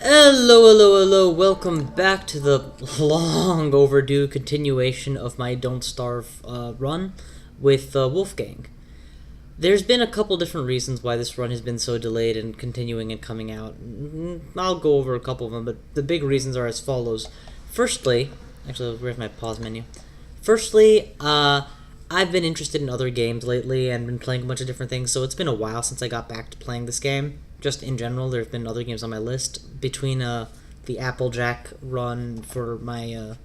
Hello, welcome back to the long overdue continuation of my Don't Starve run with Wolfgang. There's been a couple different reasons why this run has been so delayed and continuing and coming out. I'll go over a couple of them, but the big reasons are as follows. Firstly, actually, where's my pause menu? Firstly, I've been interested in other games lately and been playing a bunch of different things, so it's been a while since I got back to playing this game. Just in general, there's been other games on my list. Between the Applejack run for my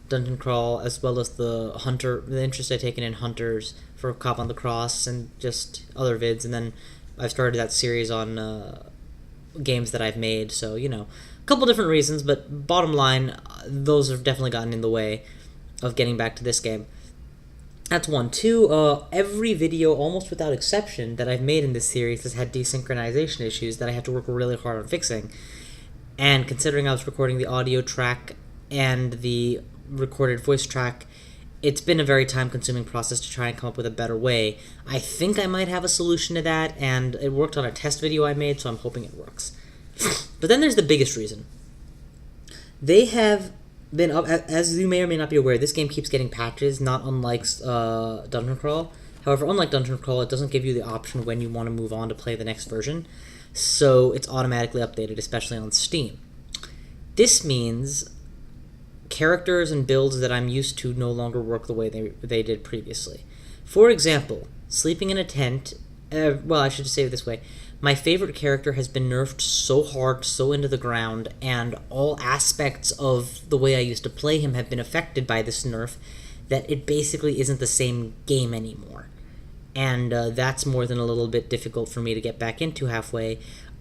dungeon crawl, as well as the interest I've taken in Hunters for Cop on the Cross, and just other vids, and then I've started that series on games that I've made, so, a couple different reasons, but bottom line, those have definitely gotten in the way of getting back to this game. That's one. Two, every video, almost without exception, that I've made in this series has had desynchronization issues that I have to work really hard on fixing. And considering I was recording the audio track and the recorded voice track, it's been a very time-consuming process to try and come up with a better way. I think I might have a solution to that, and it worked on a test video I made, so I'm hoping it works. But then there's the biggest reason. They have been up, as you may or may not be aware, this game keeps getting patches, not unlike Dungeon Crawl. However, unlike Dungeon Crawl, it doesn't give you the option when you want to move on to play the next version, so it's automatically updated, especially on Steam. This means characters and builds that I'm used to no longer work the way they did previously. For example, sleeping in a tent, well, I should say it this way. My favorite character has been nerfed so hard, so into the ground, and all aspects of the way I used to play him have been affected by this nerf that it basically isn't the same game anymore. And that's more than a little bit difficult for me to get back into halfway.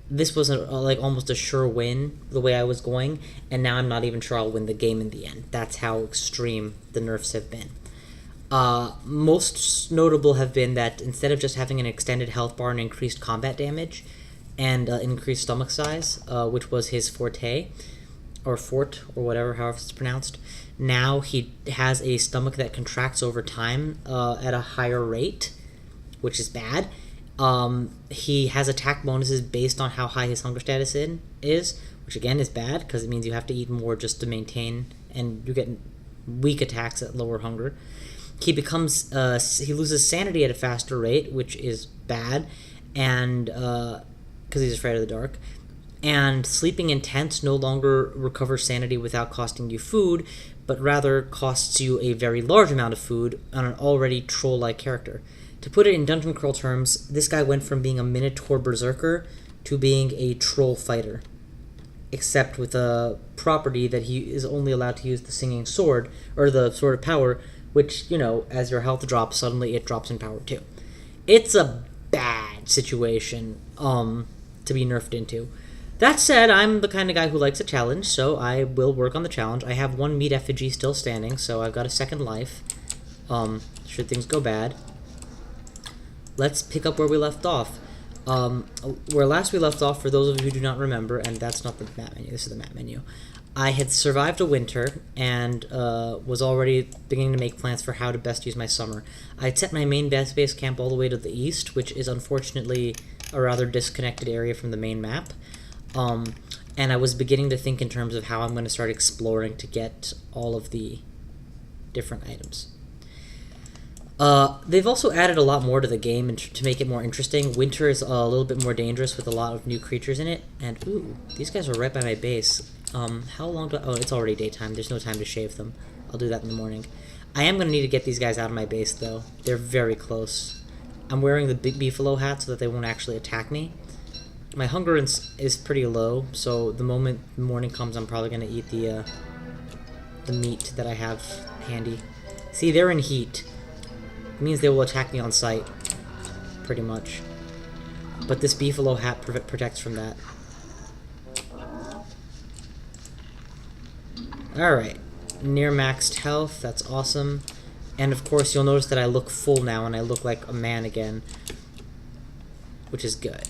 This was like almost a sure win the way I was going, and now I'm not even sure I'll win the game in the end. That's how extreme the nerfs have been. Most notable have been that instead of just having an extended health bar and increased combat damage and increased stomach size, which was his forte, or fort, or whatever, however it's pronounced, now he has a stomach that contracts over time at a higher rate, which is bad. He has attack bonuses based on how high his hunger status is, which again is bad, because it means you have to eat more just to maintain, and you get weak attacks at lower hunger. He loses sanity at a faster rate, which is bad, and because he's afraid of the dark. And sleeping in tents no longer recovers sanity without costing you food, but rather costs you a very large amount of food on an already troll-like character. To put it in Dungeon Crawl terms, this guy went from being a Minotaur Berserker to being a troll fighter, except with a property that he is only allowed to use the Singing Sword, or the Sword of Power, which, as your health drops, suddenly it drops in power too. It's a bad situation to be nerfed into. That said, I'm the kind of guy who likes a challenge, so I will work on the challenge. I have one meat effigy still standing, so I've got a second life, should things go bad. Let's pick up where we left off. Where last we left off, for those of you who do not remember, and that's not the map menu, this is the map menu, I had survived a winter and was already beginning to make plans for how to best use my summer. I had set my main base camp all the way to the east, which is unfortunately a rather disconnected area from the main map. And I was beginning to think in terms of how I'm going to start exploring to get all of the different items. They've also added a lot more to the game and to make it more interesting. Winter is a little bit more dangerous with a lot of new creatures in it. And, ooh, these guys are right by my base. How long do oh, it's already daytime. There's no time to shave them. I'll do that in the morning. I am going to need to get these guys out of my base, though. They're very close. I'm wearing the big beefalo hat so that they won't actually attack me. My hunger is pretty low, so the moment morning comes, I'm probably going to eat the meat that I have handy. See, they're in heat. It means they will attack me on sight, pretty much. But this beefalo hat protects from that. Alright, near maxed health, that's awesome. And of course you'll notice that I look full now and I look like a man again, which is good.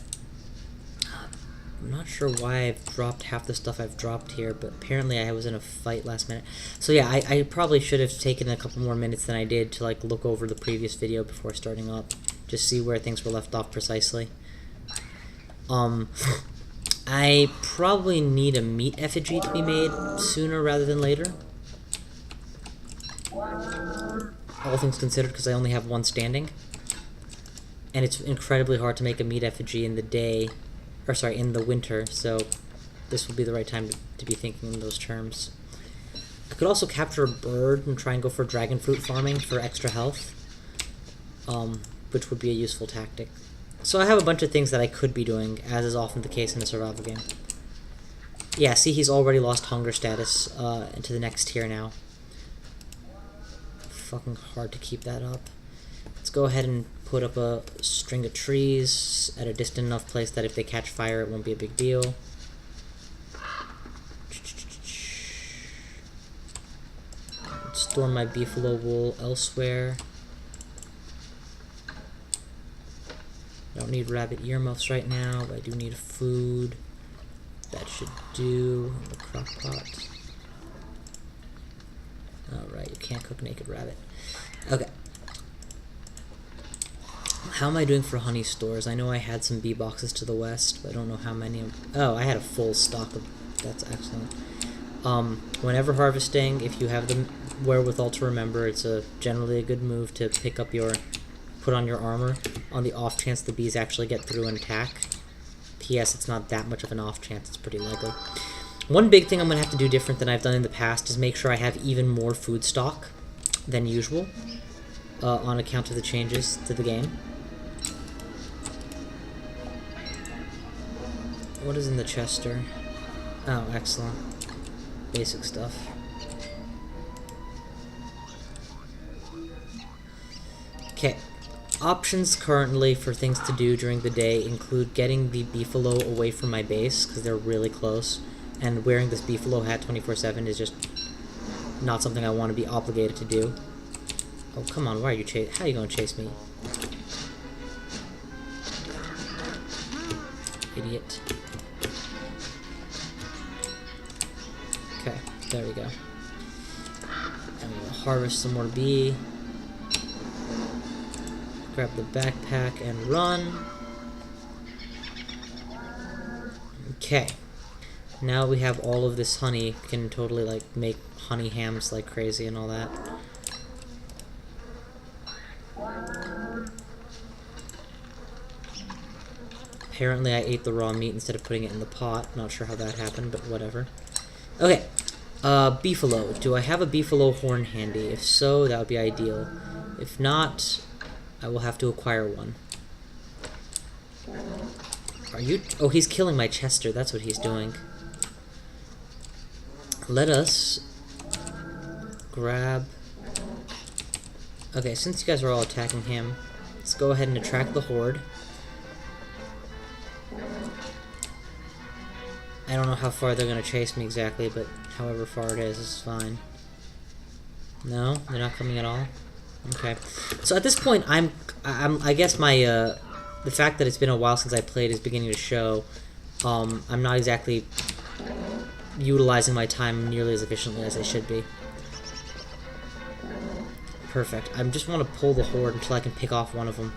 I'm not sure why I've dropped half the stuff I've dropped here, but apparently I was in a fight last minute. So yeah, I probably should have taken a couple more minutes than I did to look over the previous video before starting up, just see where things were left off precisely. I probably need a meat effigy to be made sooner rather than later. All things considered, because I only have one standing. And it's incredibly hard to make a meat effigy in the day, or sorry, in the winter, so this will be the right time to be thinking in those terms. I could also capture a bird and try and go for dragon fruit farming for extra health, which would be a useful tactic. So I have a bunch of things that I could be doing, as is often the case in a survival game. Yeah, see, he's already lost hunger status into the next tier now. Fucking hard to keep that up. Let's go ahead and put up a string of trees at a distant enough place that if they catch fire it won't be a big deal. Store my beefalo wool elsewhere. I don't need rabbit earmuffs right now, but I do need food. That should do. The crock pot. Alright, you can't cook naked rabbit. Okay. How am I doing for honey stores? I know I had some bee boxes to the west, but I don't know how many. Oh, I had a full stock of... That's excellent. Whenever harvesting, if you have the wherewithal to remember, it's generally a good move to pick up put on your armor on the off chance the bees actually get through and attack. P.S. It's not that much of an off chance, it's pretty likely. One big thing I'm going to have to do different than I've done in the past is make sure I have even more food stock than usual on account of the changes to the game. What is in the chester? Oh, excellent. Basic stuff. Okay. Options currently for things to do during the day include getting the beefalo away from my base, because they're really close, and wearing this beefalo hat 24/7 is just not something I want to be obligated to do. Oh, come on, why are you how are you going to chase me? Idiot. Okay, there we go. And we'll harvest some more bee. Grab the backpack and run. Okay. Now we have all of this honey. Can totally like make honey hams like crazy and all that. Apparently I ate the raw meat instead of putting it in the pot. Not sure how that happened, but whatever. Okay. Beefalo. Do I have a beefalo horn handy? If so, that would be ideal. If not, I will have to acquire one. Are you... Oh, he's killing my chester. That's what he's doing. Let us grab... Okay, since you guys are all attacking him, let's go ahead and attract the horde. I don't know how far they're going to chase me exactly, but however far it is fine. No? They're not coming at all? Okay. So at this point, I guess my, the fact that it's been a while since I played is beginning to show. I'm not exactly utilizing my time nearly as efficiently as I should be. Perfect. I just want to pull the horde until I can pick off one of them.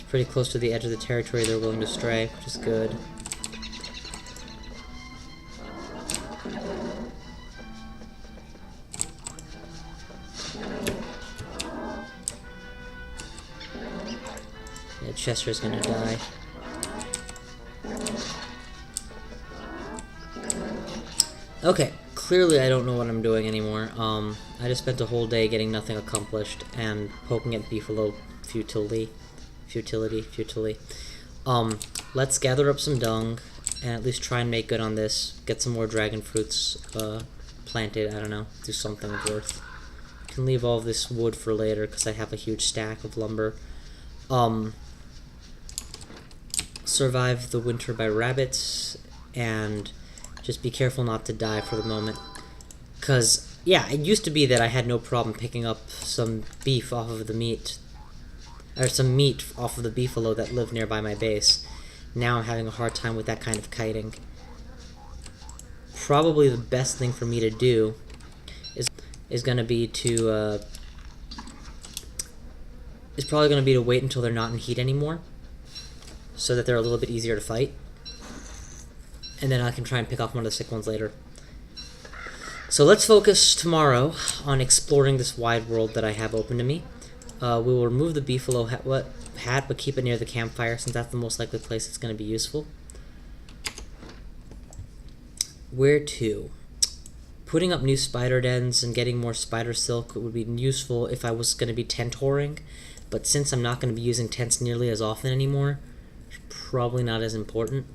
Pretty close to the edge of the territory they're willing to stray, which is good. Yeah, Chester's gonna die. Okay, clearly I don't know what I'm doing anymore. I just spent a whole day getting nothing accomplished and poking at beefalo futilely. Let's gather up some dung and at least try and make good on this. Get some more dragon fruits planted. I don't know, do something worth. Can leave all of this wood for later because I have a huge stack of lumber. Survive the winter by rabbits and just be careful not to die for the moment. Because yeah, it used to be that I had no problem picking up some beef off of the meat, or some meat off of the beefalo that lived nearby my base. Now I'm having a hard time with that kind of kiting. Probably the best thing for me to do is gonna be to wait until they're not in heat anymore, so that they're a little bit easier to fight, and then I can try and pick off one of the sick ones later. So let's focus tomorrow on exploring this wide world that I have open to me. We will remove the beefalo hat, but keep it near the campfire since that's the most likely place it's going to be useful. Where to? Putting up new spider dens and getting more spider silk would be useful if I was going to be tent whoring, but since I'm not going to be using tents nearly as often anymore, it's probably not as important.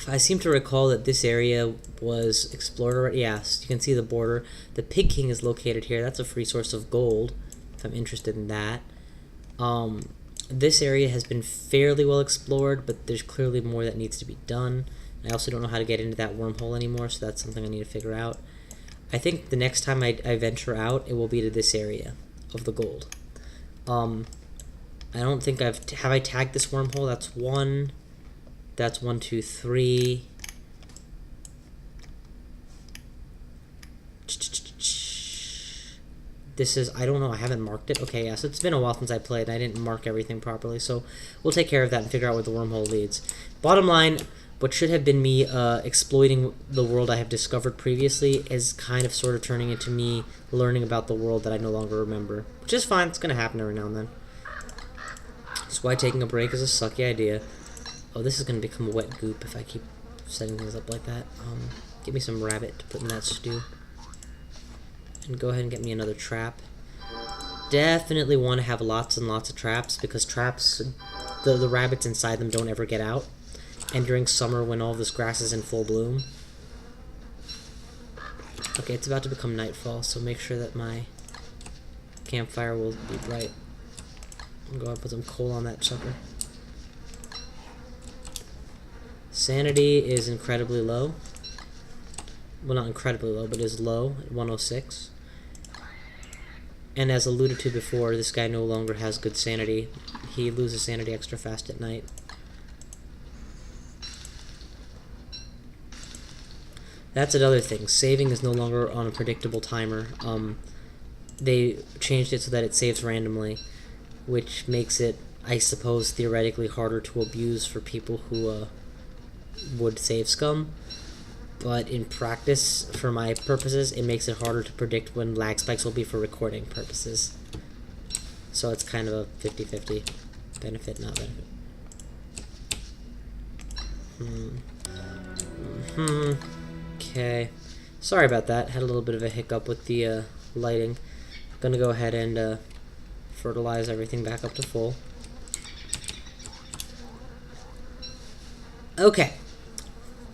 I seem to recall that this area was explored already. Yes, you can see the border. The Pig King is located here. That's a free source of gold, if I'm interested in that. This area has been fairly well explored, but there's clearly more that needs to be done. I also don't know how to get into that wormhole anymore, so that's something I need to figure out. I think the next time I venture out, it will be to this area of the gold. I don't think have I tagged this wormhole? That's one. That's 1, 2, 3. This is, I don't know, I haven't marked it. Okay, yeah, so it's been a while since I played, and I didn't mark everything properly, so we'll take care of that and figure out where the wormhole leads. Bottom line, what should have been me exploiting the world I have discovered previously is kind of sort of turning into me learning about the world that I no longer remember, which is fine. It's going to happen every now and then. That's why taking a break is a sucky idea. Oh, this is going to become a wet goop if I keep setting things up like that. Give me some rabbit to put in that stew. And go ahead and get me another trap. Definitely want to have lots and lots of traps, because traps, the rabbits inside them don't ever get out. And during summer, when all this grass is in full bloom. Okay, it's about to become nightfall, so make sure that my campfire will be bright. I'll go ahead and put some coal on that sucker. Sanity is incredibly low. Well, not incredibly low, but is low at 106. And as alluded to before, this guy no longer has good sanity. He loses sanity extra fast at night. That's another thing. Saving is no longer on a predictable timer. They changed it so that it saves randomly, which makes it, I suppose, theoretically harder to abuse for people who would save scum. But in practice, for my purposes, it makes it harder to predict when lag spikes will be for recording purposes. So it's kind of a 50-50. Benefit, not benefit. Okay. Sorry about that. Had a little bit of a hiccup with the lighting. Gonna go ahead and fertilize everything back up to full. Okay.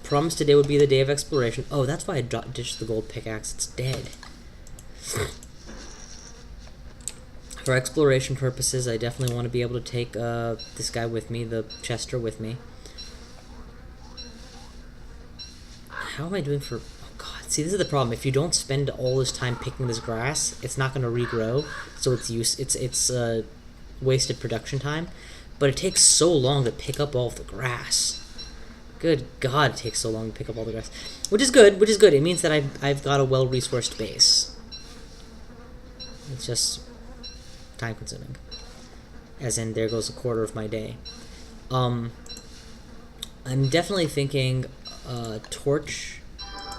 Promised today would be the day of exploration. Oh, that's why I ditched the gold pickaxe. It's dead. For exploration purposes, I definitely want to be able to take this guy with me, the Chester with me. How am I doing for... Oh, God. See, this is the problem. If you don't spend all this time picking this grass, it's not going to regrow, so it's wasted production time. But it takes so long to pick up all of the grass. Good God, it takes so long to pick up all the grass. Which is good, It means that I've got a well-resourced base. It's just time-consuming. As in, there goes a quarter of my day. I'm definitely thinking torch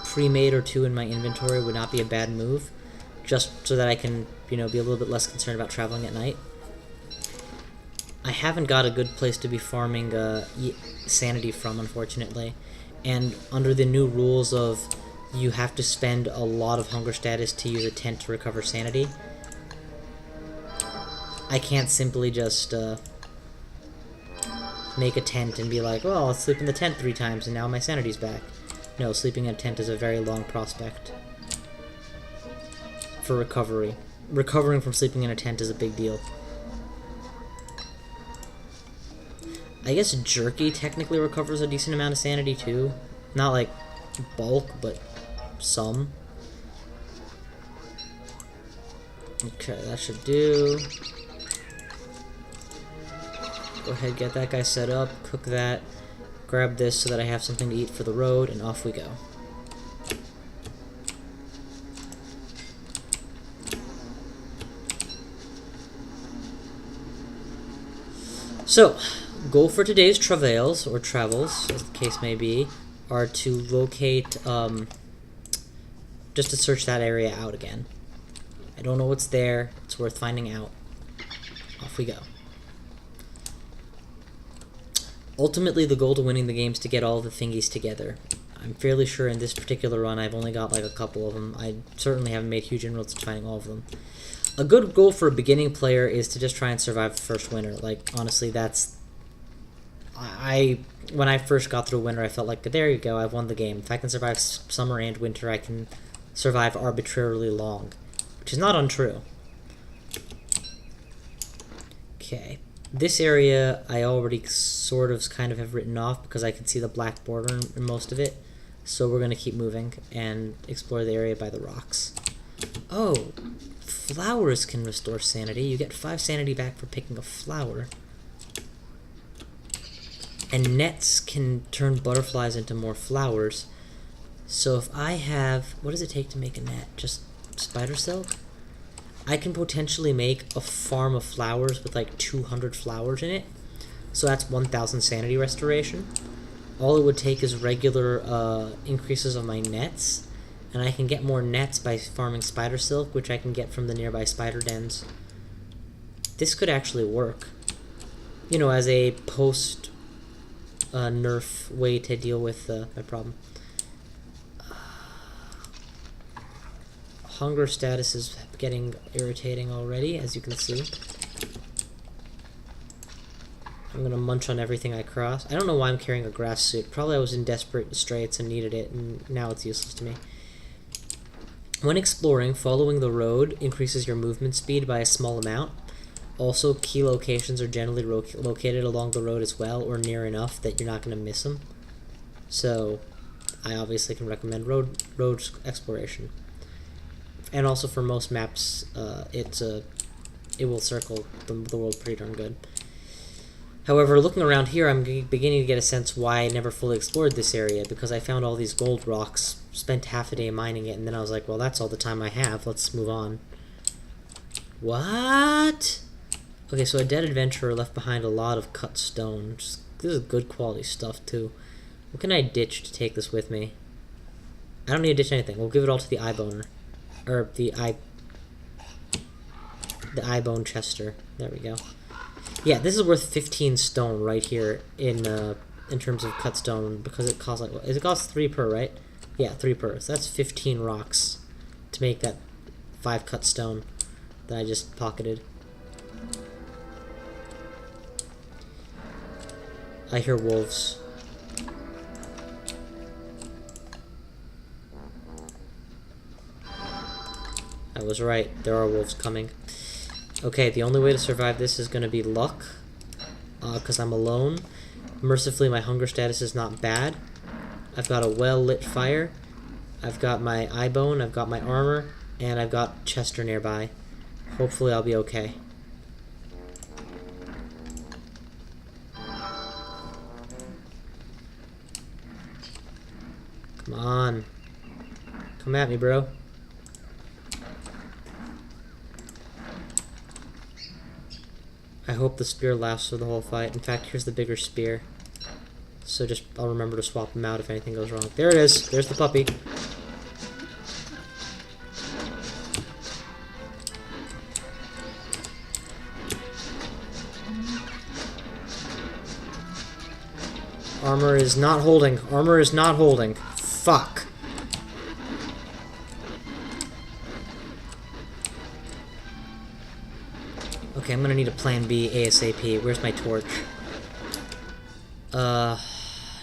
pre-made or 2 in my inventory would not be a bad move. Just so that I can, be a little bit less concerned about traveling at night. I haven't got a good place to be farming sanity from, unfortunately. And under the new rules of you have to spend a lot of hunger status to use a tent to recover sanity, I can't simply just make a tent and be like, well, I'll sleep in the tent 3 times and now my sanity's back. No, sleeping in a tent is a very long prospect for recovery. Recovering from sleeping in a tent is a big deal. I guess jerky technically recovers a decent amount of sanity too. Not like bulk, but some. Okay, that should do. Go ahead, get that guy set up, cook that, grab this so that I have something to eat for the road, and off we go. So, goal for today's travails, or travels, as the case may be, are to locate, just to search that area out again. I don't know what's there, it's worth finding out. Off we go. Ultimately, the goal to winning the game is to get all the thingies together. I'm fairly sure in this particular run I've only got like a couple of them. I certainly haven't made huge inroads to finding all of them. A good goal for a beginning player is to just try and survive the first winter. Like, honestly, that's... When I first got through winter, I felt like, there you go, I've won the game. If I can survive summer and winter, I can survive arbitrarily long. Which is not untrue. Okay. This area I already sort of kind of have written off because I can see the black border in most of it. So we're going to keep moving and explore the area by the rocks. Oh, flowers can restore sanity. You get 5 sanity back for picking a flower. And nets can turn butterflies into more flowers. So if I have... What does it take to make a net? Just spider silk? I can potentially make a farm of flowers with like 200 flowers in it. So that's 1,000 sanity restoration. All it would take is regular increases of my nets. And I can get more nets by farming spider silk, which I can get from the nearby spider dens. This could actually work. You know, as a post nerf way to deal with my problem. Hunger status is getting irritating already, as you can see. I'm gonna munch on everything I cross. I don't know why I'm carrying a grass suit. Probably I was in desperate straits and needed it, and now it's useless to me. When exploring, following the road increases your movement speed by a small amount. Also, key locations are generally located along the road as well, or near enough that you're not going to miss them. So, I obviously can recommend road exploration. And also for most maps, it will circle the world pretty darn good. However, looking around here, I'm beginning to get a sense why I never fully explored this area, because I found all these gold rocks, spent half a day mining it, and then I was like, well, that's all the time I have, let's move on. What? Okay, so a dead adventurer left behind a lot of cut stone. This is good quality stuff, too. What can I ditch to take this with me? I don't need to ditch anything. We'll give it all to the eye boner. Or the eye bone chester. There we go. Yeah, this is worth 15 stone right here in terms of cut stone, because it costs like, it costs 3 per, right? Yeah, 3 per. So that's 15 rocks to make that 5 cut stone that I just pocketed. I hear wolves. I was right, there are wolves coming. Okay, the only way to survive this is going to be luck, because I'm alone. Mercifully, my hunger status is not bad. I've got a well-lit fire. I've got my eye bone, I've got my armor, and I've got Chester nearby. Hopefully I'll be okay. Come on. Come at me, bro. I hope the spear lasts for the whole fight. In fact, here's the bigger spear. So just, I'll remember to swap them out if anything goes wrong. There it is. There's the puppy. Armor is not holding. Armor is not holding. Fuck. Okay, I'm gonna need a plan B ASAP. Where's my torch?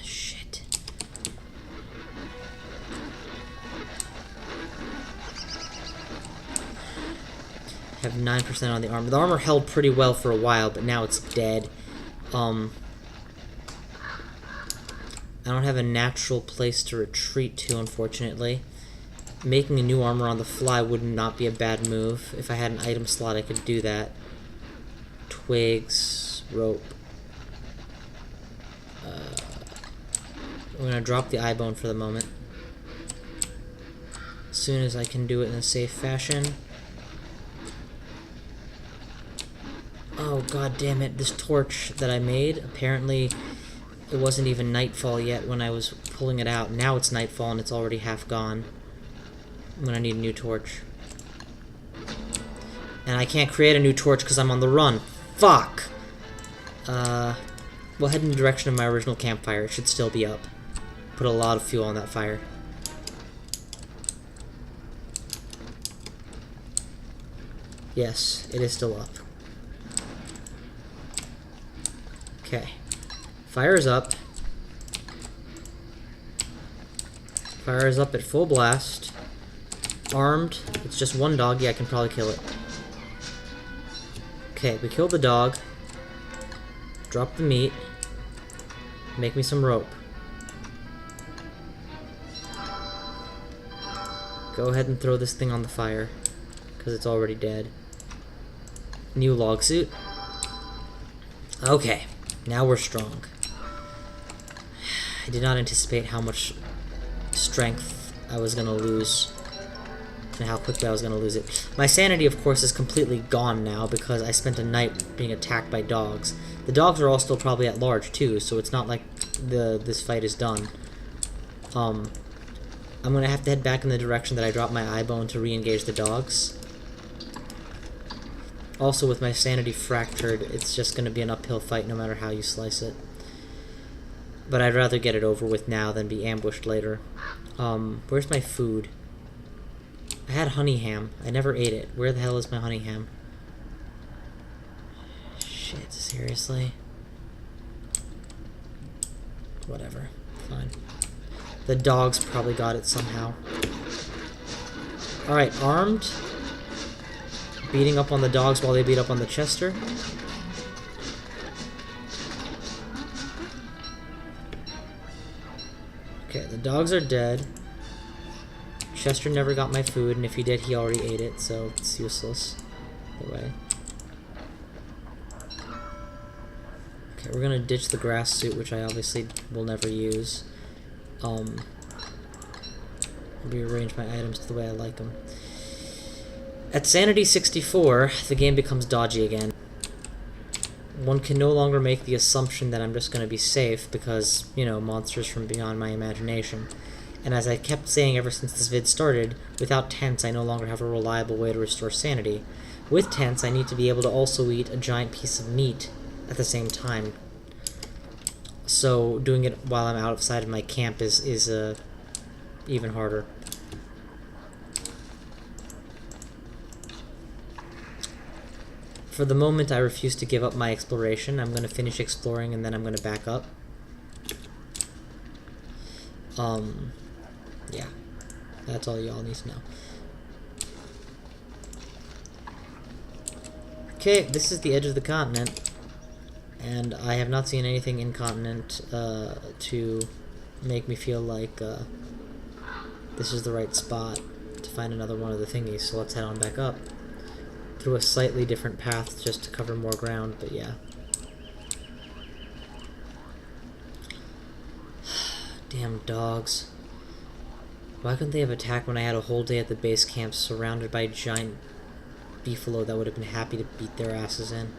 Shit. I have 9% on the armor. The armor held pretty well for a while, but now it's dead. I don't have a natural place to retreat to, unfortunately. making a new armor on the fly would not be a bad move. If I had an item slot, I could do that. Twigs, rope. We're gonna drop the eye bone for the moment. As soon as I can do it in a safe fashion. Oh god damn it, this torch that I made, apparently it wasn't even nightfall yet when I was pulling it out. Now it's nightfall and it's already half gone. I'm gonna need a new torch. And I can't create a new torch because I'm on the run. Fuck! We'll head in the direction of my original campfire. It should still be up. Put a lot of fuel on that fire. Yes, it is still up. Okay. Fire is up. Fire is up at full blast. Armed. It's just one dog. Yeah, I can probably kill it. Okay, we killed the dog. Drop the meat. Make me some rope. Go ahead and throw this thing on the fire, because it's already dead. New log suit. Okay, now we're strong. I did not anticipate how much strength I was going to lose, and how quickly I was going to lose it. My sanity, of course, is completely gone now, because I spent a night being attacked by dogs. The dogs are all still probably at large, too, so it's not like this fight is done. I'm going to have to head back in the direction that I dropped my eye bone to re-engage the dogs. Also, with my sanity fractured, it's just going to be an uphill fight no matter how you slice it. But I'd rather get it over with now than be ambushed later. Where's my food? I had honey ham. I never ate it. Where the hell is my honey ham? Shit, seriously? Whatever. Fine. The dogs probably got it somehow. Alright, armed. Beating up on the dogs while they beat up on the Chester. Okay, the dogs are dead. Chester never got my food, and if he did, he already ate it, so it's useless. Anyway. Okay, we're gonna ditch the grass suit, which I obviously will never use. Rearrange my items to the way I like them. At Sanity 64, the game becomes dodgy again. One can no longer make the assumption that I'm just going to be safe because, you know, monsters from beyond my imagination. And as I kept saying ever since this vid started, without tents I no longer have a reliable way to restore sanity. With tents I need to be able to also eat a giant piece of meat at the same time. So doing it while I'm outside of my camp is even harder. For the moment, I refuse to give up my exploration. I'm going to finish exploring and then I'm going to back up. Yeah. That's all y'all need to know. Okay, this is the edge of the continent. And I have not seen anything in continent to make me feel like this is the right spot to find another one of the thingies. So let's head on back up. Through a slightly different path just to cover more ground, but yeah. Damn dogs. Why couldn't they have attacked when I had a whole day at the base camp surrounded by a giant beefalo that would have been happy to beat their asses in?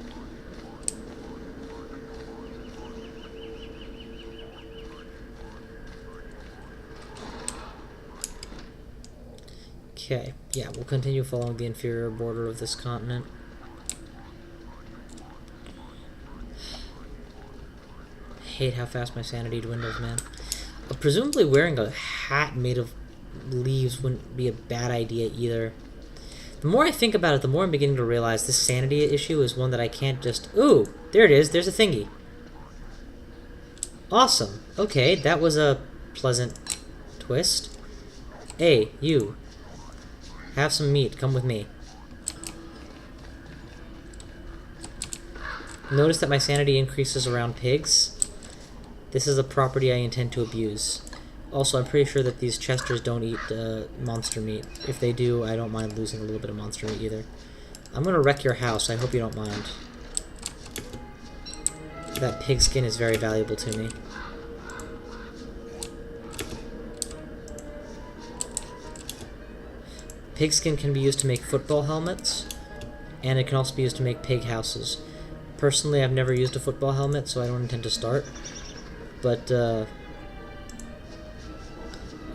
Okay, yeah, we'll continue following the inferior border of this continent. I hate how fast my sanity dwindles, man. Presumably wearing a hat made of leaves wouldn't be a bad idea either. The more I think about it, the more I'm beginning to realize this sanity issue is one that I can't just... Ooh, there it is, there's a thingy. Awesome. Okay, that was a pleasant twist. Hey, you. Have some meat. Come with me. Notice that my sanity increases around pigs. This is a property I intend to abuse. Also, I'm pretty sure that these chesters don't eat monster meat. If they do, I don't mind losing a little bit of monster meat either. I'm gonna wreck your house. I hope you don't mind. That pig skin is very valuable to me. Pig skin can be used to make football helmets, and it can also be used to make pig houses. Personally, I've never used a football helmet, so I don't intend to start. But,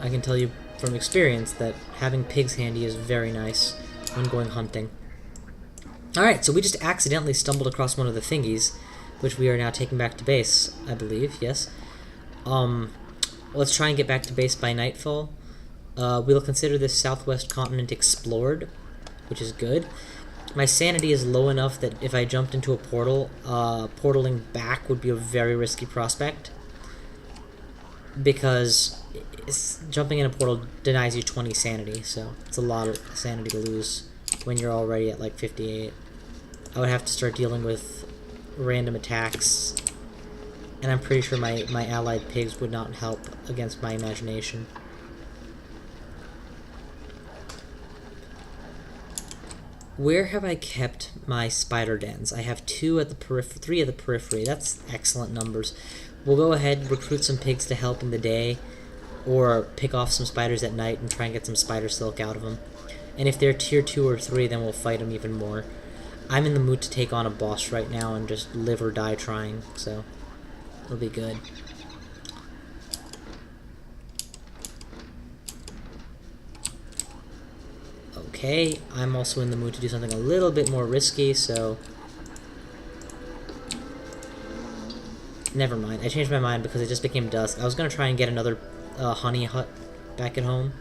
I can tell you from experience that having pigs handy is very nice when going hunting. Alright, so we just accidentally stumbled across one of the thingies, which we are now taking back to base, I believe, yes. Let's try and get back to base by nightfall. We'll consider this southwest continent explored, which is good. My sanity is low enough that if I jumped into a portal, portaling back would be a very risky prospect. Because jumping in a portal denies you 20 sanity, so it's a lot of sanity to lose when you're already at like 58. I would have to start dealing with random attacks, and I'm pretty sure my allied pigs would not help against my imagination. Where have I kept my spider dens? I have 2 at the periphery, 3 at the periphery. That's excellent numbers. We'll go ahead and recruit some pigs to help in the day, or pick off some spiders at night and try and get some spider silk out of them. And if they're tier 2 or 3, then we'll fight them even more. I'm in the mood to take on a boss right now and just live or die trying, so it'll be good. Okay, I'm also in the mood to do something a little bit more risky, so... Never mind. I changed my mind because it just became dusk. I was going to try and get another honey hut back at home,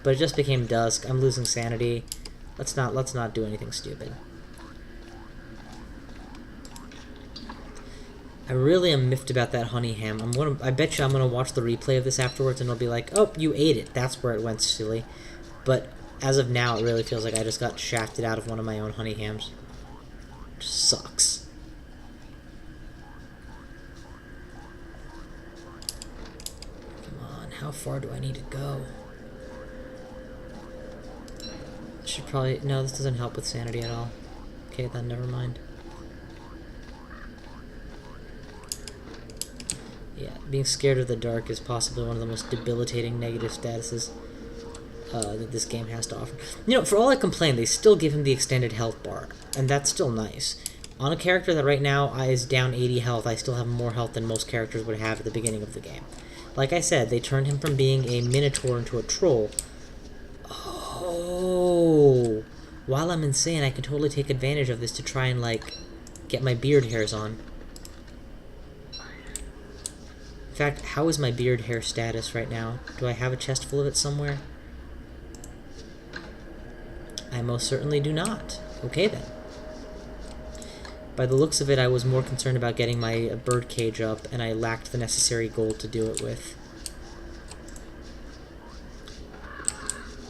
but it just became dusk. I'm losing sanity. Let's not do anything stupid. I really am miffed about that honey ham. I bet you I'm gonna watch the replay of this afterwards and it'll be like, oh, you ate it. That's where it went silly. But as of now, it really feels like I just got shafted out of one of my own honey hams. Which sucks. Come on, how far do I need to go? Should probably... No, this doesn't help with sanity at all. Okay, then never mind. Yeah, being scared of the dark is possibly one of the most debilitating negative statuses that this game has to offer. You know, for all I complain, they still give him the extended health bar, and that's still nice. On a character that right now is down 80 health, I still have more health than most characters would have at the beginning of the game. Like I said, they turned him from being a minotaur into a troll. Oh, while I'm insane, I can totally take advantage of this to try and, like, get my beard hairs on. In fact, how is my beard hair status right now? Do I have a chest full of it somewhere? I most certainly do not. Okay, then. By the looks of it, I was more concerned about getting my bird cage up, and I lacked the necessary gold to do it with.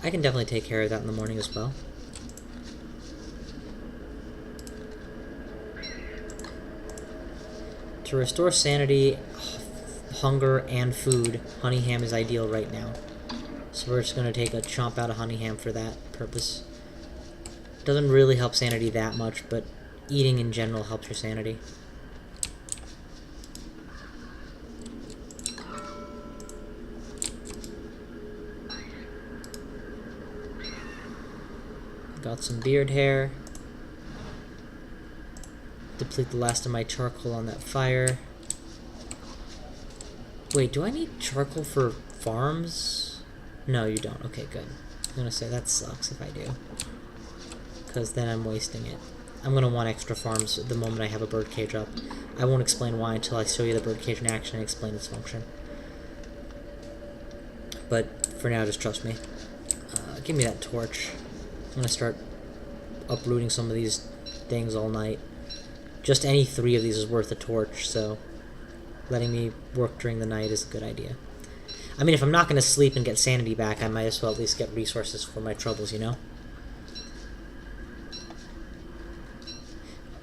I can definitely take care of that in the morning as well. To restore sanity, hunger, and food, honey ham is ideal right now. So we're just going to take a chomp out of honey ham for that purpose. Doesn't really help sanity that much, but eating in general helps your sanity. Got some beard hair. Deplete the last of my charcoal on that fire. Wait, do I need charcoal for farms? No, you don't. Okay, good. I'm gonna say that sucks if I do. Because then I'm wasting it. I'm gonna want extra farms the moment I have a birdcage up. I won't explain why until I show you the birdcage in action and explain its function. But for now, just trust me. Give me that torch. I'm gonna start uprooting some of these things all night. Just any 3 of these is worth a torch, so letting me work during the night is a good idea. I mean, if I'm not gonna sleep and get sanity back, I might as well at least get resources for my troubles, you know?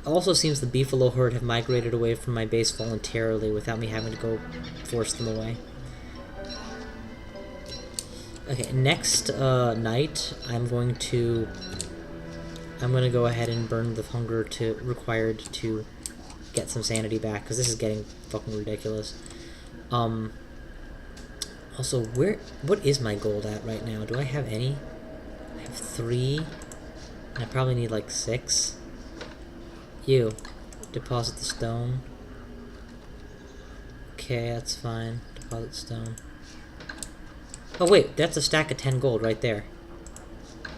It also seems the beefalo herd have migrated away from my base voluntarily without me having to go force them away. Okay, next night, I'm gonna go ahead and burn the hunger required to get some sanity back, because this is getting fucking ridiculous. Also, what is my gold at right now? Do I have any? I have 3, and I probably need like 6. Deposit the stone. Okay, that's fine. Deposit stone. Oh wait, that's a stack of 10 gold right there.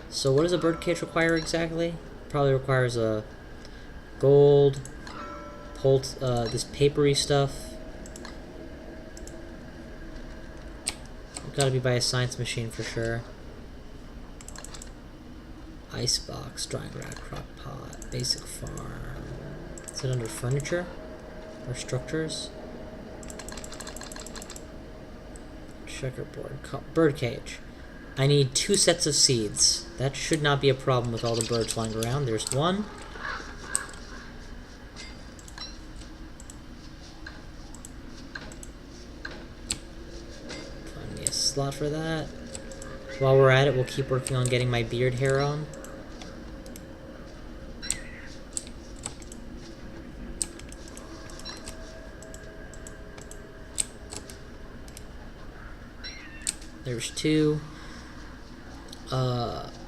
So what does a birdcage require exactly? Probably requires a gold, this papery stuff. Gotta be by a science machine for sure. Icebox, drying rack, crock pot, basic farm. Is it under furniture? Or structures? Checkerboard, birdcage. I need 2 sets of seeds. That should not be a problem with all the birds flying around. There's 1. Find me a slot for that. While we're at it, we'll keep working on getting my beard hair on. There's 2.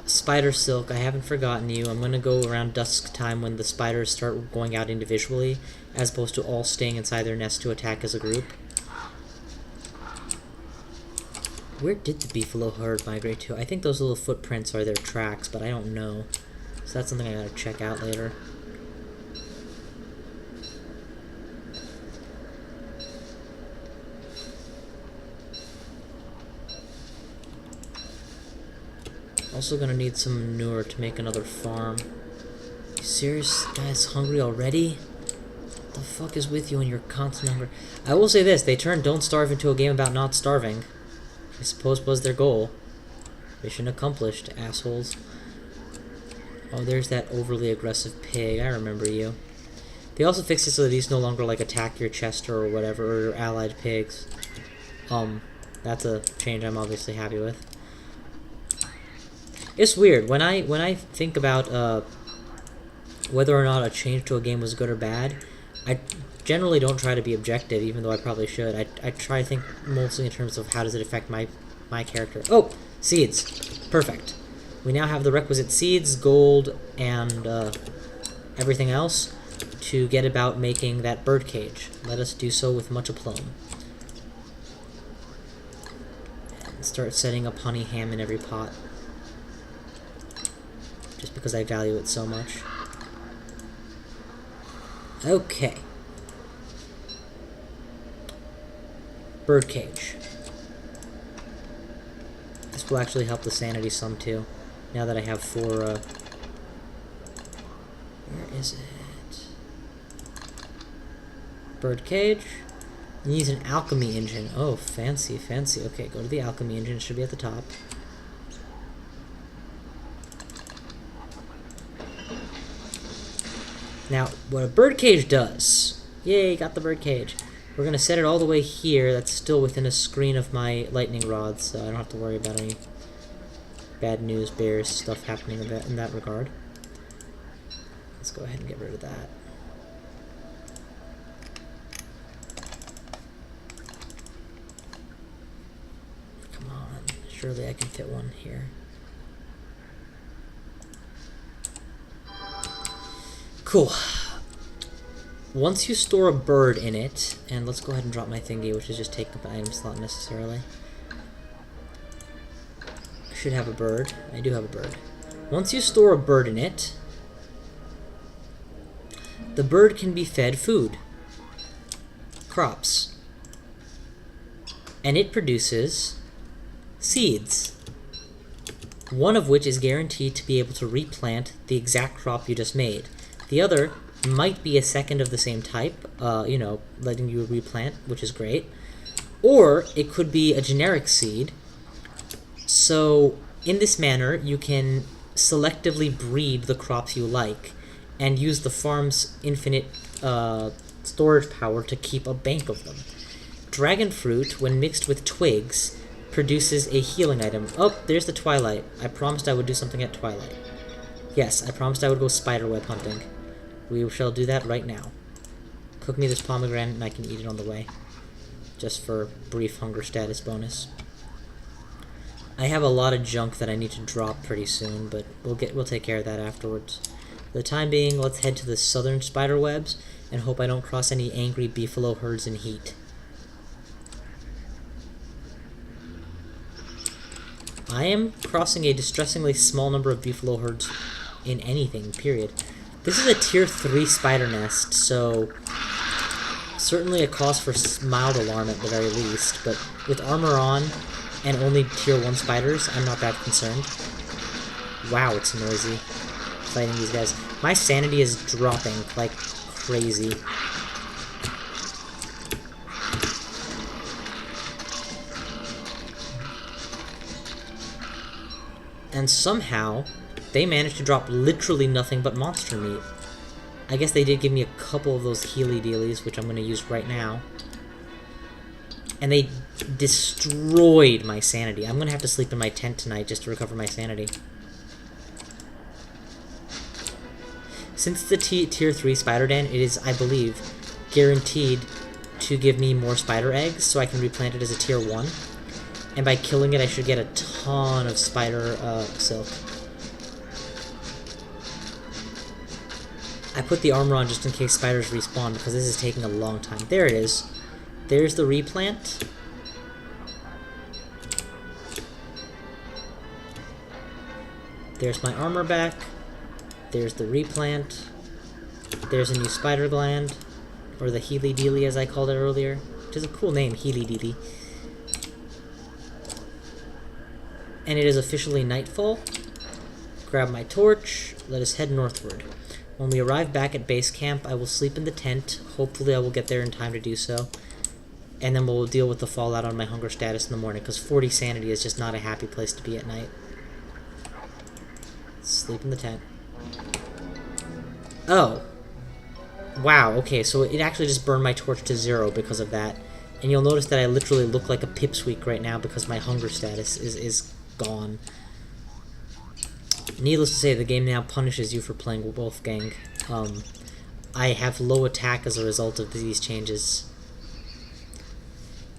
Spider silk, I haven't forgotten you. I'm gonna go around dusk time when the spiders start going out individually, as opposed to all staying inside their nest to attack as a group. Where did the beefalo herd migrate to? I think those little footprints are their tracks, but I don't know. So that's something I gotta check out later. Also gonna need some manure to make another farm. You serious? Guys, hungry already? What the fuck is with you and your constant hunger? I will say this, they turned Don't Starve into a game about not starving. I suppose was their goal. Mission accomplished, assholes. Oh, there's that overly aggressive pig. I remember you. They also fixed it so that these no longer like attack your chester or whatever, or your allied pigs. That's a change I'm obviously happy with. It's weird when I think about whether or not a change to a game was good or bad. I generally don't try to be objective, even though I probably should. I try to think mostly in terms of how does it affect my character. Oh, seeds, perfect. We now have the requisite seeds, gold, and everything else to get about making that birdcage. Let us do so with much aplomb. And start setting up honey ham in every pot. Just because I value it so much. Okay. Birdcage. This will actually help the sanity some too. Now that I have 4, where is it? Birdcage. It needs an alchemy engine. Oh, fancy, fancy. Okay, go to the alchemy engine. It should be at the top. Now, what a birdcage does... Yay, got the birdcage. We're going to set it all the way here. That's still within a screen of my lightning rods, so I don't have to worry about any bad news bears stuff happening in that regard. Let's go ahead and get rid of that. Come on, surely I can fit one here. Cool. Once you store a bird in it, and let's go ahead and drop my thingy, which is just taking up an item slot necessarily. I should have a bird. I do have a bird. Once you store a bird in it, the bird can be fed food. Crops. And it produces seeds. One of which is guaranteed to be able to replant the exact crop you just made. The other might be a second of the same type, you know, letting you replant, which is great. Or it could be a generic seed. So in this manner, you can selectively breed the crops you like and use the farm's infinite storage power to keep a bank of them. Dragon fruit, when mixed with twigs, produces a healing item. Oh, there's the twilight. I promised I would do something at twilight. Yes, I promised I would go spiderweb hunting. We shall do that right now. Cook me this pomegranate and I can eat it on the way. Just for brief hunger status bonus. I have a lot of junk that I need to drop pretty soon, but we'll take care of that afterwards. For the time being, let's head to the southern spiderwebs and hope I don't cross any angry beefalo herds in heat. I am crossing a distressingly small number of beefalo herds in anything, period. This is a tier 3 spider nest, so certainly a cause for mild alarm at the very least, but with armor on and only tier 1 spiders, I'm not that concerned. Wow, it's noisy fighting these guys. My sanity is dropping like crazy. And somehow, they managed to drop literally nothing but monster meat. I guess they did give me a couple of those healy dealies, which I'm going to use right now. And they destroyed my sanity. I'm going to have to sleep in my tent tonight just to recover my sanity. Since it's a tier 3 spider den, it is, I believe, guaranteed to give me more spider eggs, so I can replant it as a tier 1. And by killing it, I should get a ton of spider silk. I put the armor on just in case spiders respawn, because this is taking a long time. There it is. There's the replant. There's my armor back. There's the replant. There's a new spider gland, or the Healy Dealy as I called it earlier, which is a cool name, Healy Dealy. And it is officially nightfall. Grab my torch. Let us head northward. When we arrive back at base camp, I will sleep in the tent. Hopefully I will get there in time to do so. And then we'll deal with the fallout on my hunger status in the morning, because 40 sanity is just not a happy place to be at night. Sleep in the tent. Oh. Wow, okay, so it actually just burned my torch to 0 because of that. And you'll notice that I literally look like a pipsqueak right now because my hunger status is gone. Needless to say, the game now punishes you for playing Wolfgang. I have low attack as a result of these changes.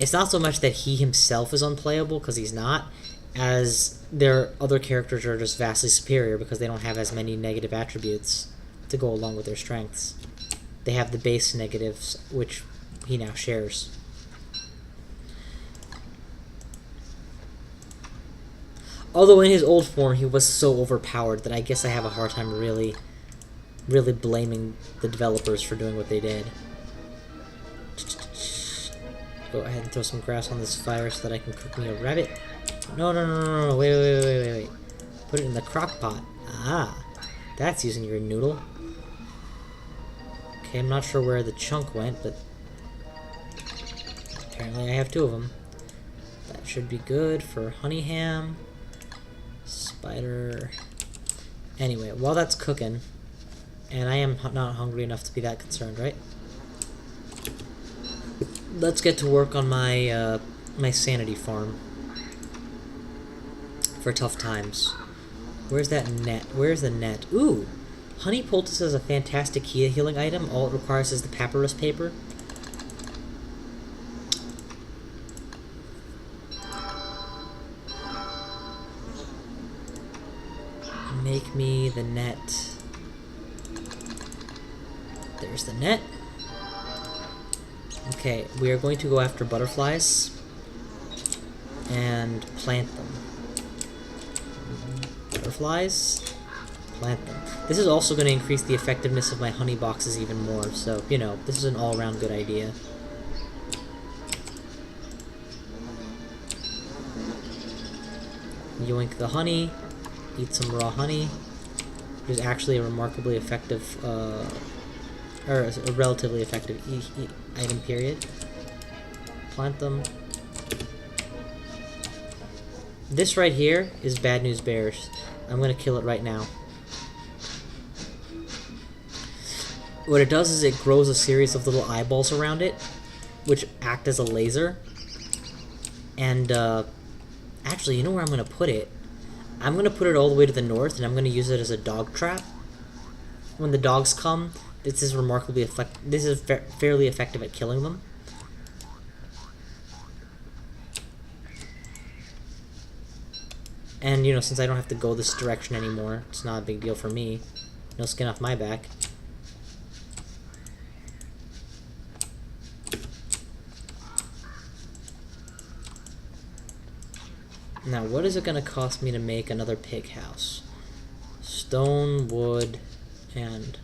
It's not so much that he himself is unplayable, because he's not, as their other characters are just vastly superior because they don't have as many negative attributes to go along with their strengths. They have the base negatives, which he now shares. Although in his old form, he was so overpowered that I guess I have a hard time really blaming the developers for doing what they did. Go ahead and throw some grass on this fire so that I can cook me a rabbit. No, wait. Put it in the crock pot. Ah, that's using your noodle. Okay, I'm not sure where the chunk went, but apparently I have 2 of them. That should be good for honey ham. Spider. Anyway, while that's cooking, and I am not hungry enough to be that concerned, right? Let's get to work on my my sanity farm for tough times. Where's that net? Where's the net? Ooh, honey poultice is a fantastic healing item. All it requires is the papyrus paper. Make me the net. There's the net. Okay, we are going to go after butterflies and plant them. Butterflies, plant them. This is also going to increase the effectiveness of my honey boxes even more, so, you know, this is an all-around good idea. Yoink the honey. Eat some raw honey, which is actually a remarkably effective, or a relatively effective item, period. Plant them. This right here is Bad News Bears. I'm going to kill it right now. What it does is it grows a series of little eyeballs around it, which act as a laser. And Actually, you know where I'm gonna put it? I'm gonna put it all the way to the north, and I'm gonna use it as a dog trap. When the dogs come, this is remarkably This is fairly effective at killing them. And, you know, since I don't have to go this direction anymore, it's not a big deal for me. No skin off my back. Now, what is it going to cost me to make another pig house? Stone, wood, and...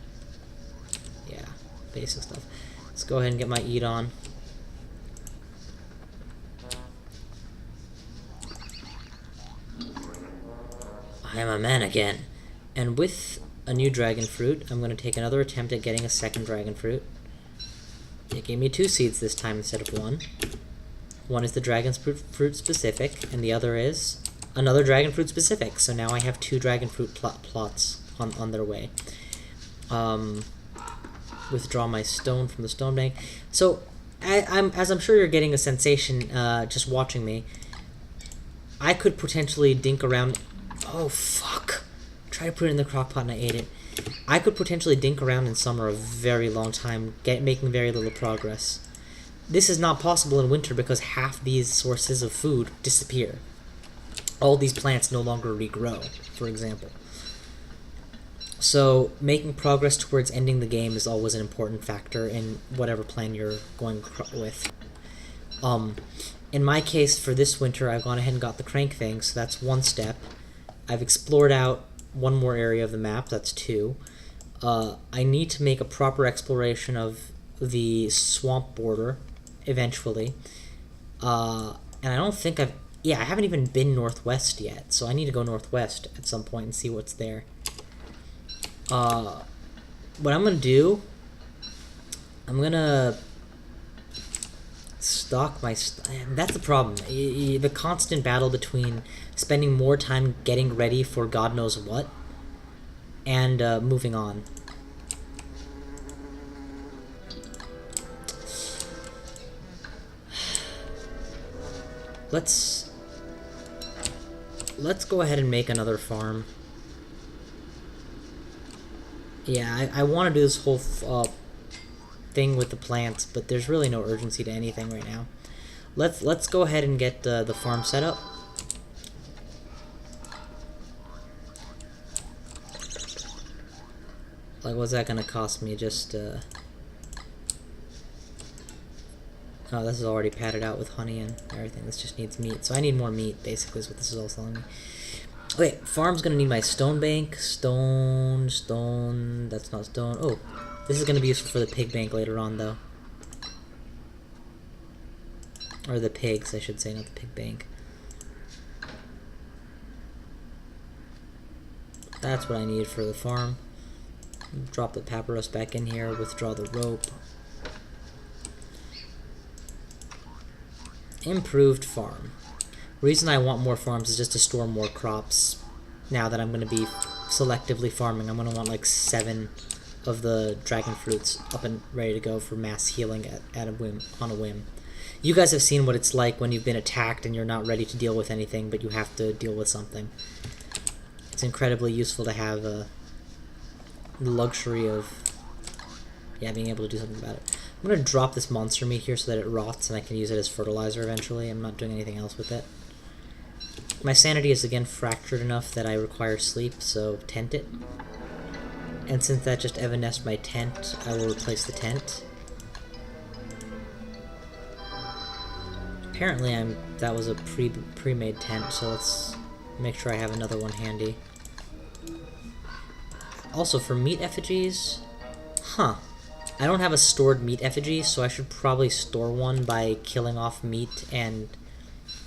yeah, basic stuff. Let's go ahead and get my eat on. I am a man again. And with a new dragon fruit, I'm going to take another attempt at getting a second dragon fruit. It gave me 2 seeds this time instead of 1. One is the dragon fruit specific, and the other is another dragon fruit specific. So now I have 2 dragon fruit plots on their way. Withdraw my stone from the stone bank. So, as I'm sure you're getting a sensation just watching me, I could potentially dink around... oh, fuck. Try to put it in the crock pot and I ate it. I could potentially dink around in summer a very long time, making very little progress. This is not possible in winter because half these sources of food disappear. All these plants no longer regrow, for example. So, making progress towards ending the game is always an important factor in whatever plan you're going with. In my case, for this winter, I've gone ahead and got the crank thing, so that's 1 step. I've explored out 1 more area of the map, that's 2. I need to make a proper exploration of the swamp border, eventually. And I don't think I haven't even been northwest yet, so I need to go northwest at some point and see what's there. What I'm gonna do, I'm gonna stock my... that's the problem. The constant battle between spending more time getting ready for God knows what and moving on. Let's go ahead and make another farm. Yeah, I want to do this whole thing with the plants, but there's really no urgency to anything right now. Let's go ahead and get the farm set up. Like, what's that gonna cost me? Just oh, this is already padded out with honey and everything. This just needs meat, so I need more meat. Basically, is what this is all telling me. Okay, farm's gonna need my stone bank. Stone. That's not stone. Oh, this is gonna be useful for the pig bank later on, though. Or the pigs, I should say, not the pig bank. That's what I need for the farm. Drop the papyrus back in here. Withdraw the rope. Improved farm. Reason I want more farms is just to store more crops. Now that I'm going to be selectively farming, I'm going to want like 7 of the dragon fruits up and ready to go for mass healing at a whim, on a whim. You guys have seen what it's like when you've been attacked and you're not ready to deal with anything, but you have to deal with something. It's incredibly useful to have the luxury of being able to do something about it. I'm going to drop this monster meat here so that it rots and I can use it as fertilizer eventually. I'm not doing anything else with it. My sanity is again fractured enough that I require sleep, so tent it. And since that just evanesced my tent, I will replace the tent. Apparently that was a pre-made tent, so let's make sure I have another one handy. Also, for meat effigies... I don't have a stored meat effigy, so I should probably store one by killing off meat and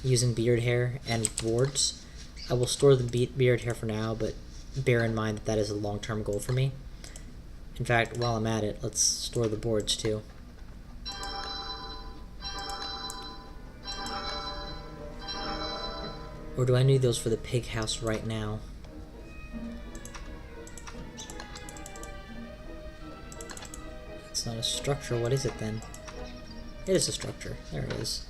using beard hair and boards. I will store the beard hair for now, but bear in mind that that is a long-term goal for me. In fact, while I'm at it, let's store the boards too. Or do I need those for the pig house right now? It's not a structure. What is it then? It is a structure. There it is.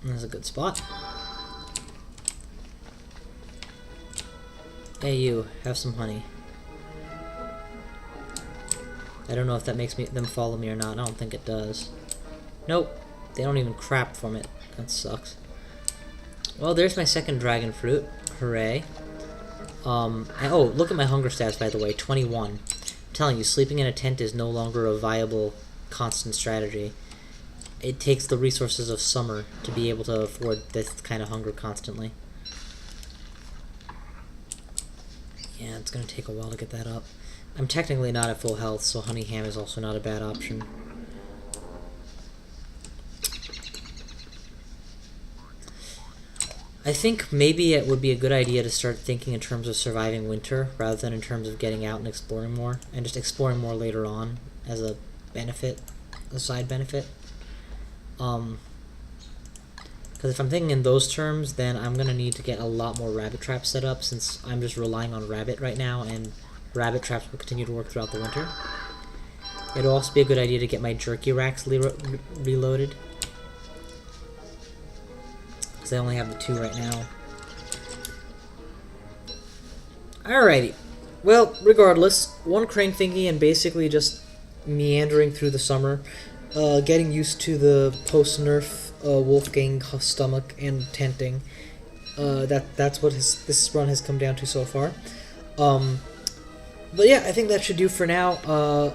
That's a good spot. Hey you, have some honey. I don't know if that makes them follow me or not. I don't think it does. Nope. They don't even crap from it. That sucks. Well, there's my second dragon fruit. Hooray. Oh, look at my hunger stats, by the way. 21. I'm telling you, sleeping in a tent is no longer a viable, constant strategy. It takes the resources of summer to be able to afford this kind of hunger constantly. Yeah, it's gonna take a while to get that up. I'm technically not at full health, so honey ham is also not a bad option. I think maybe it would be a good idea to start thinking in terms of surviving winter rather than in terms of getting out and exploring more, and just exploring more later on as a benefit, a side benefit. Because if I'm thinking in those terms, then I'm going to need to get a lot more rabbit traps set up, since I'm just relying on rabbit right now, and rabbit traps will continue to work throughout the winter. It'll also be a good idea to get my jerky racks reloaded, because I only have the 2 right now. Alrighty. Well, regardless, 1 crane thingy and basically just meandering through the summer, getting used to the post-nerf Wolfgang stomach and tenting. That's what this run has come down to so far. But yeah, I think that should do for now.